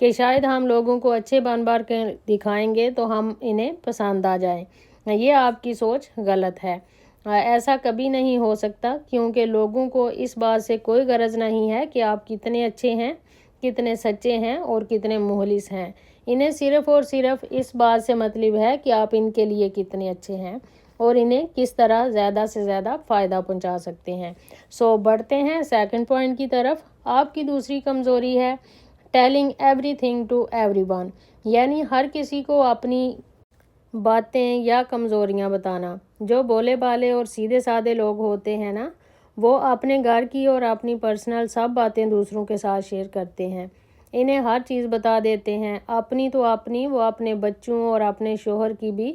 کہ شاید ہم لوگوں کو اچھے بن کر دکھائیں گے تو ہم انہیں پسند آ جائیں۔ یہ آپ کی سوچ غلط ہے۔ ایسا کبھی نہیں ہو سکتا، کیونکہ لوگوں کو اس بات سے کوئی غرض نہیں ہے کہ آپ کتنے اچھے ہیں، کتنے سچے ہیں اور کتنے مخلص ہیں۔ انہیں صرف اور صرف اس بات سے مطلب ہے کہ آپ ان کے لیے کتنے اچھے ہیں اور انہیں کس طرح زیادہ سے زیادہ فائدہ پہنچا سکتے ہیں۔ بڑھتے ہیں سیکنڈ پوائنٹ کی طرف۔ آپ کی دوسری کمزوری ہے telling everything to everyone, یعنی ہر کسی کو اپنی باتیں یا کمزوریاں بتانا۔ جو بولے بالے اور سیدھے سادے لوگ ہوتے ہیں نا، وہ اپنے گھر کی اور اپنی پرسنل سب باتیں دوسروں کے ساتھ شیئر کرتے ہیں، انہیں ہر چیز بتا دیتے ہیں، اپنی تو اپنی، وہ اپنے بچوں اور اپنے شوہر کی بھی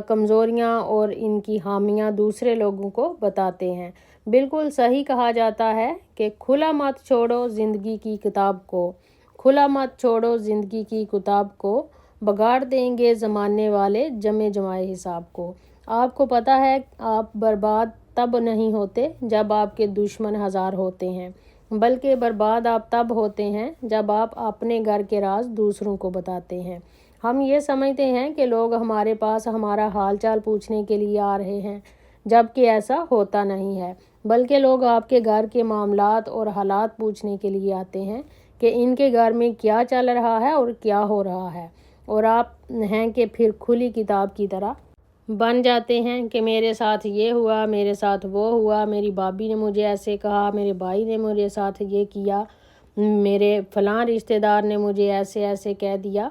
کمزوریاں اور ان کی خامیاں دوسرے لوگوں کو بتاتے ہیں۔ بالکل صحیح کہا جاتا ہے کہ کھلا مت چھوڑو زندگی کی کتاب کو، کھلا مت چھوڑو زندگی کی کتاب کو، بگاڑ دیں گے زمانے والے جمے جمائے حساب کو۔ آپ کو پتہ ہے آپ برباد تب نہیں ہوتے جب آپ کے دشمن ہزار ہوتے ہیں، بلکہ برباد آپ تب ہوتے ہیں جب آپ اپنے گھر کے راز دوسروں کو بتاتے ہیں۔ ہم یہ سمجھتے ہیں کہ لوگ ہمارے پاس ہمارا حال چال پوچھنے کے لیے آ رہے ہیں، جبکہ ایسا ہوتا نہیں ہے، بلکہ لوگ آپ کے گھر کے معاملات اور حالات پوچھنے کے لیے آتے ہیں کہ ان کے گھر میں کیا چل رہا ہے اور کیا ہو رہا ہے، اور آپ ہیں کہ پھر کھلی کتاب کی طرح بن جاتے ہیں کہ میرے ساتھ یہ ہوا، میرے ساتھ وہ ہوا، میری بھابھی نے مجھے ایسے کہا، میرے بھائی نے میرے ساتھ یہ کیا، میرے فلاں رشتہ دار نے مجھے ایسے ایسے کہہ دیا۔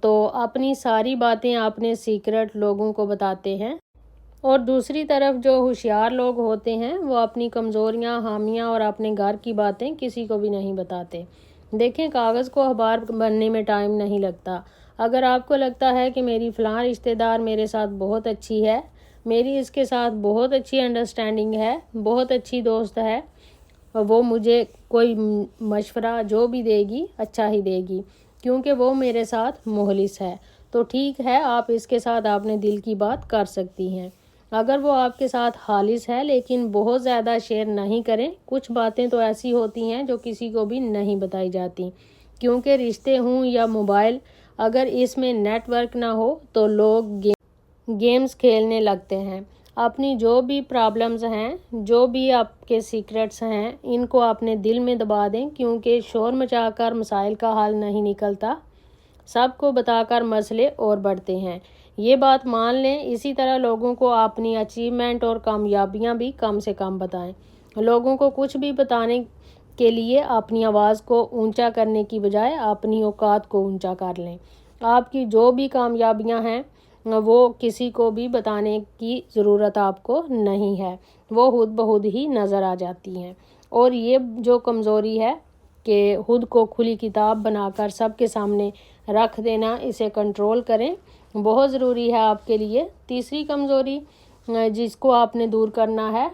تو اپنی ساری باتیں اپنے سیکرٹ لوگوں کو بتاتے ہیں، اور دوسری طرف جو ہوشیار لوگ ہوتے ہیں وہ اپنی کمزوریاں، خامیاں اور اپنے گھر کی باتیں کسی کو بھی نہیں بتاتے۔ دیکھیں، کاغذ کو اخبار بننے میں ٹائم نہیں لگتا۔ اگر آپ کو لگتا ہے کہ میری فلاں رشتہ دار میرے ساتھ بہت اچھی ہے، میری اس کے ساتھ بہت اچھی انڈرسٹینڈنگ ہے، بہت اچھی دوست ہے، وہ مجھے کوئی مشورہ جو بھی دے گی اچھا ہی دے گی کیونکہ وہ میرے ساتھ مخلص ہے، تو ٹھیک ہے، آپ اس کے ساتھ اپنے دل کی بات کر سکتی ہیں۔ اگر وہ آپ کے ساتھ خالص ہے لیکن بہت زیادہ شیئر نہیں کریں، کچھ باتیں تو ایسی ہوتی ہیں جو کسی کو بھی نہیں بتائی جاتی، کیونکہ رشتے ہوں یا موبائل، اگر اس میں نیٹ ورک نہ ہو تو لوگ گیمز کھیلنے لگتے ہیں۔ اپنی جو بھی پرابلمز ہیں، جو بھی آپ کے سیکرٹس ہیں، ان کو اپنے دل میں دبا دیں، کیونکہ شور مچا کر مسائل کا حل نہیں نکلتا، سب کو بتا کر مسئلے اور بڑھتے ہیں۔ یہ بات مان لیں۔ اسی طرح لوگوں کو اپنی اچیومنٹ اور کامیابیاں بھی کم سے کم بتائیں۔ لوگوں کو کچھ بھی بتانے کے لیے اپنی آواز کو اونچا کرنے کی بجائے اپنی اوقات کو اونچا کر لیں۔ آپ کی جو بھی کامیابیاں ہیں وہ کسی کو بھی بتانے کی ضرورت آپ کو نہیں ہے، وہ خود بخود ہی نظر آ جاتی ہیں۔ اور یہ جو کمزوری ہے کہ خود کو کھلی کتاب بنا کر سب کے سامنے رکھ دینا، اسے کنٹرول کریں، بہت ضروری ہے آپ کے لیے۔ تیسری کمزوری جس کو آپ نے دور کرنا ہے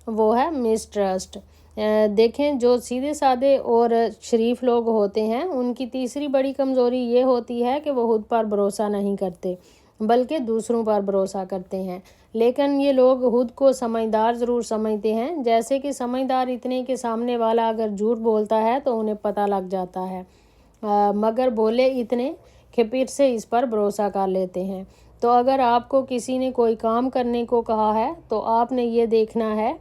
وہ ہے مسٹرسٹ۔ دیکھیں، جو سیدھے سادے اور شریف لوگ ہوتے ہیں ان کی تیسری بڑی کمزوری یہ ہوتی ہے کہ وہ خود پر بھروسہ نہیں کرتے بلکہ دوسروں پر بھروسہ کرتے ہیں۔ لیکن یہ لوگ خود کو سمجھدار ضرور سمجھتے ہیں، جیسے کہ سمجھدار اتنے کہ سامنے والا اگر جھوٹ بولتا ہے تو انہیں پتہ لگ جاتا ہے، مگر بولے اتنے کہ پھر سے اس پر بھروسہ کر لیتے ہیں۔ تو اگر آپ کو کسی نے کوئی کام کرنے کو کہا ہے تو آپ نے یہ دیکھنا ہے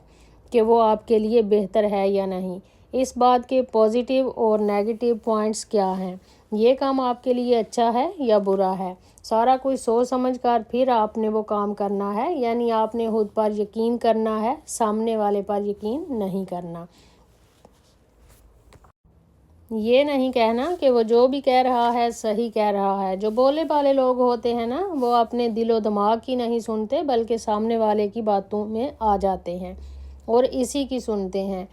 کہ وہ آپ کے لیے بہتر ہے یا نہیں، اس بات کے پازیٹیو اور نیگیٹو پوائنٹس کیا ہیں، یہ کام آپ کے لیے اچھا ہے یا برا ہے، سارا کچھ سوچ سمجھ کر پھر آپ نے وہ کام کرنا ہے، یعنی آپ نے خود پر یقین کرنا ہے، سامنے والے پر یقین نہیں کرنا۔ یہ نہیں کہنا کہ وہ جو بھی کہہ رہا ہے صحیح کہہ رہا ہے۔ جو بولے بالے لوگ ہوتے ہیں نا، وہ اپنے دل و دماغ کی نہیں سنتے بلکہ سامنے والے کی باتوں میں آ جاتے ہیں اور اسی کی سنتے ہیں،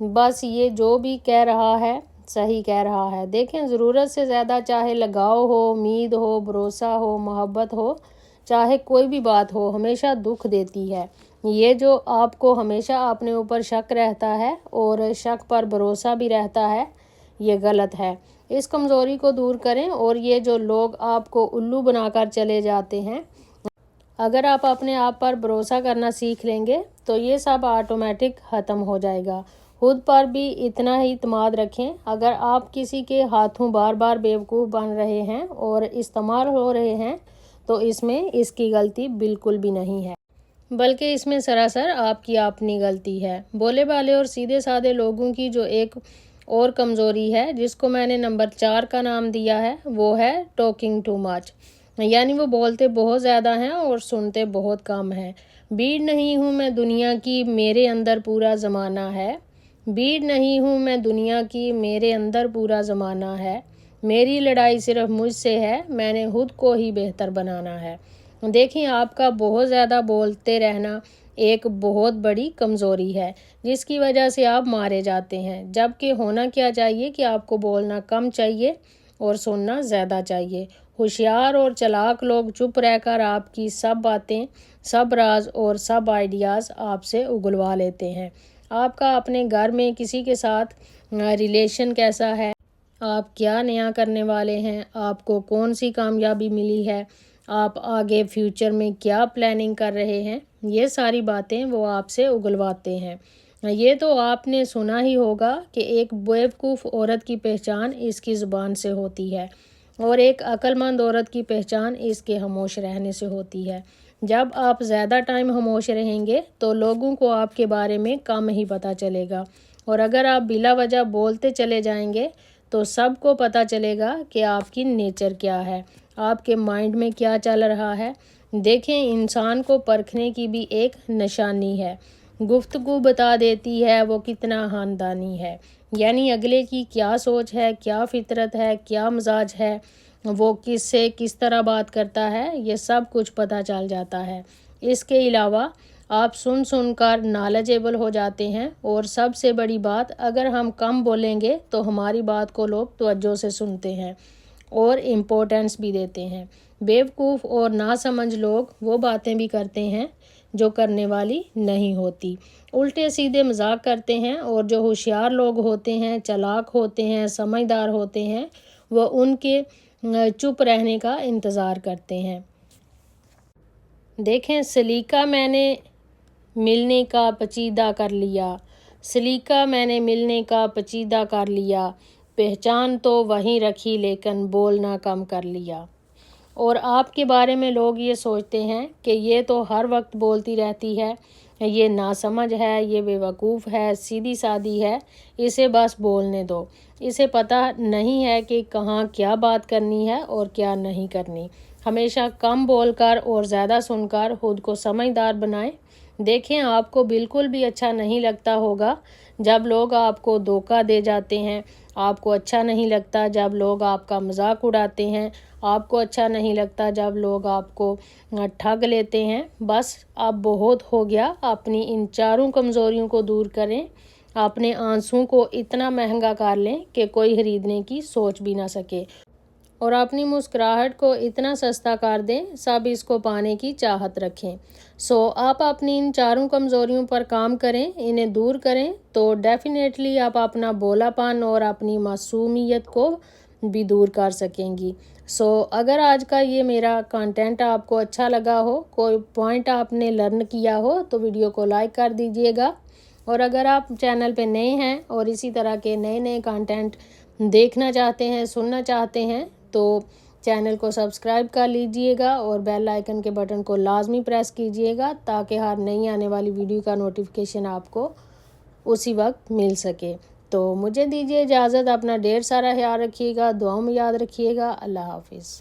بس یہ جو بھی کہہ رہا ہے صحیح کہہ رہا ہے۔ دیکھیں، ضرورت سے زیادہ چاہے لگاؤ ہو، امید ہو، بھروسہ ہو، محبت ہو، چاہے کوئی بھی بات ہو، ہمیشہ دکھ دیتی ہے۔ یہ جو آپ کو ہمیشہ اپنے اوپر شک رہتا ہے اور شک پر بھروسہ بھی رہتا ہے، یہ غلط ہے۔ اس کمزوری کو دور کریں، اور یہ جو لوگ آپ کو الو بنا کر چلے جاتے ہیں، اگر آپ اپنے آپ پر بھروسہ کرنا سیکھ لیں گے تو یہ سب آٹومیٹک ختم ہو جائے گا، خود پر بھی اتنا ہی اعتماد رکھیں۔ اگر آپ کسی کے ہاتھوں بار بار بیوقوف بن رہے ہیں اور استعمال ہو رہے ہیں تو اس میں اس کی غلطی بالکل بھی نہیں ہے، بلکہ اس میں سراسر آپ کی اپنی غلطی ہے۔ بولے بالے اور سیدھے سادے لوگوں کی جو ایک اور کمزوری ہے، جس کو میں نے نمبر 4 کا نام دیا ہے، وہ ہے ٹاکنگ ٹو مچ، یعنی وہ بولتے بہت زیادہ ہیں اور سنتے بہت کم ہیں۔ بھیڑ نہیں ہوں میں دنیا کی، میرے اندر پورا زمانہ ہے۔ بھیڑ نہیں ہوں میں دنیا کی، میرے اندر پورا زمانہ ہے۔ میری لڑائی صرف مجھ سے ہے، میں نے خود کو ہی بہتر بنانا ہے۔ دیکھیں، آپ کا بہت زیادہ بولتے رہنا ایک بہت بڑی کمزوری ہے، جس کی وجہ سے آپ مارے جاتے ہیں، جبکہ ہونا کیا چاہیے کہ آپ کو بولنا کم چاہیے اور سننا زیادہ چاہیے۔ ہوشیار اور چلاک لوگ چپ رہ کر آپ کی سب باتیں، سب راز اور سب آئیڈیاز آپ سے اگلوا لیتے ہیں۔ آپ کا اپنے گھر میں کسی کے ساتھ ریلیشن کیسا ہے، آپ کیا نیا کرنے والے ہیں، آپ کو کون سی کامیابی ملی ہے، آپ آگے فیوچر میں کیا پلاننگ کر رہے ہیں، یہ ساری باتیں وہ آپ سے اگلواتے ہیں۔ یہ تو آپ نے سنا ہی ہوگا کہ ایک بیوقوف عورت کی پہچان اس کی زبان سے ہوتی ہے اور ایک عقل مند عورت کی پہچان اس کے خاموش رہنے سے ہوتی ہے۔ جب آپ زیادہ ٹائم خاموش رہیں گے تو لوگوں کو آپ کے بارے میں کم ہی پتہ چلے گا، اور اگر آپ بلا وجہ بولتے چلے جائیں گے تو سب کو پتہ چلے گا کہ آپ کی نیچر کیا ہے، آپ کے مائنڈ میں کیا چل رہا ہے۔ دیکھیں، انسان کو پرکھنے کی بھی ایک نشانی ہے، گفتگو بتا دیتی ہے وہ کتنا خاندانی ہے، یعنی اگلے کی کیا سوچ ہے، کیا فطرت ہے، کیا مزاج ہے، وہ کس سے کس طرح بات کرتا ہے، یہ سب کچھ پتہ چل جاتا ہے۔ اس کے علاوہ آپ سن کر نالجیبل ہو جاتے ہیں، اور سب سے بڑی بات، اگر ہم کم بولیں گے تو ہماری بات کو لوگ توجہ سے سنتے ہیں اور امپورٹنس بھی دیتے ہیں۔ بیوقوف اور ناسمجھ لوگ وہ باتیں بھی کرتے ہیں جو کرنے والی نہیں ہوتی، الٹے سیدھے مذاق کرتے ہیں، اور جو ہوشیار لوگ ہوتے ہیں، چلاک ہوتے ہیں، سمجھدار ہوتے ہیں، وہ ان کے چپ رہنے کا انتظار کرتے ہیں۔ دیکھیں، سلیقہ میں نے ملنے کا پیچیدہ کر لیا، سلیقہ میں نے ملنے کا پیچیدہ کر لیا، پہچان تو وہیں رکھی لیکن بولنا کم کر لیا۔ اور آپ کے بارے میں لوگ یہ سوچتے ہیں کہ یہ تو ہر وقت بولتی رہتی ہے، یہ ناسمجھ ہے، یہ بے وقوف ہے، سیدھی سادی ہے، اسے بس بولنے دو۔ اسے پتہ نہیں ہے کہ کہاں کیا بات کرنی ہے اور کیا نہیں کرنی۔ ہمیشہ کم بول کر اور زیادہ سن کر خود کو سمجھدار بنائیں۔ دیکھیں، آپ کو بالکل بھی اچھا نہیں لگتا ہوگا جب لوگ آپ کو دھوکہ دے جاتے ہیں، آپ کو اچھا نہیں لگتا جب لوگ آپ کا مذاق اڑاتے ہیں، آپ کو اچھا نہیں لگتا جب لوگ آپ کو ٹھگ لیتے ہیں۔ بس اب بہت ہو گیا، اپنی ان چاروں کمزوریوں کو دور کریں، اپنے آنسوں کو اتنا مہنگا کر لیں کہ کوئی خریدنے کی سوچ بھی نہ سکے، اور اپنی مسکراہٹ کو اتنا سستا کر دیں سب اس کو پانے کی چاہت رکھیں۔ آپ اپنی ان چاروں کمزوریوں پر کام کریں، انہیں دور کریں تو ڈیفینیٹلی آپ اپنا بولا پن اور اپنی معصومیت کو بھی دور کر سکیں گی۔ اگر آج کا یہ میرا کنٹینٹ آپ کو اچھا لگا ہو، کوئی پوائنٹ آپ نے لرن کیا ہو، تو ویڈیو کو لائک کر دیجئے گا، اور اگر آپ چینل پہ نئے ہیں اور اسی طرح کے نئے کنٹینٹ دیکھنا چاہتے ہیں، سننا چاہتے ہیں، تو چینل کو سبسکرائب کر لیجئے گا اور بیل آئیکن کے بٹن کو لازمی پریس کیجئے گا تاکہ ہر نئی آنے والی ویڈیو کا نوٹیفیکیشن آپ کو اسی وقت مل سکے۔ تو مجھے دیجئے اجازت، اپنا ڈھیر سارا خیال رکھیے گا، دعاؤں میں یاد رکھیے گا۔ اللہ حافظ۔